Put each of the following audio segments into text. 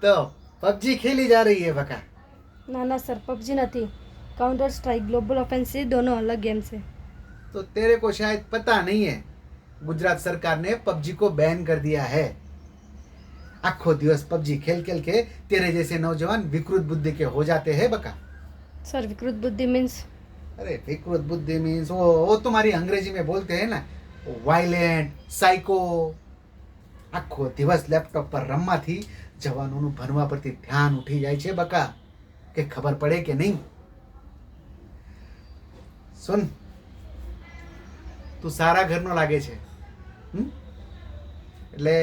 तो पबजी खेली जा रही है बका। ना ना सर, पबजी नहीं, काउंटर स्ट्राइक ग्लोबल ऑफेंसिव दोनों अलग गेम्स है। तो तेरे को शायद पता नहीं है, गुजरात सरकार ने पबजी को बैन कर दिया है। आखो दिवस पबजी खेल खेल के तेरे जैसे नौजवान विकृत बुद्धि के हो जाते हैं बका। सर विकृत बुद्धि मीन्स? अरे विकृत बुद्धि मीन्स वो तुम्हारी अंग्रेजी में बोलते हैं ना, वायलेंट साइको। આખો દિવસ લેપટોપ પર રમવાથી જવાનોનું ભણવા પરથી ધ્યાન ઉઠી જાય છે બકા, કે ખબર પડે કે નહીં? સુન, તું સારા ઘરનો લાગે છે, એટલે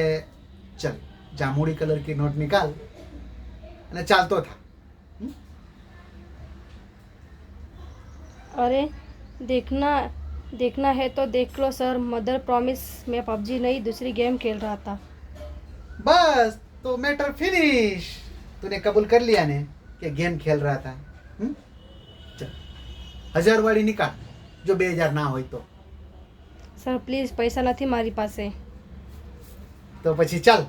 ચલ જામુડી કલર की નોટ નિકાલ અને ચાલતો થા। अरे देखना देखना है तो देख लो सर, मदर प्रॉमिस मैं पबजी नहीं दूसरी गेम खेल रहा था। बस तो मैटर फिनिश। तूने कबूल कर लिया ने कि गेम खेल रहा था। चल 1000 वाली निकाल, जो 2000 ना हो तो। सर प्लीज़ पैसा नहीं मारी पासे। तो પછી ચાલ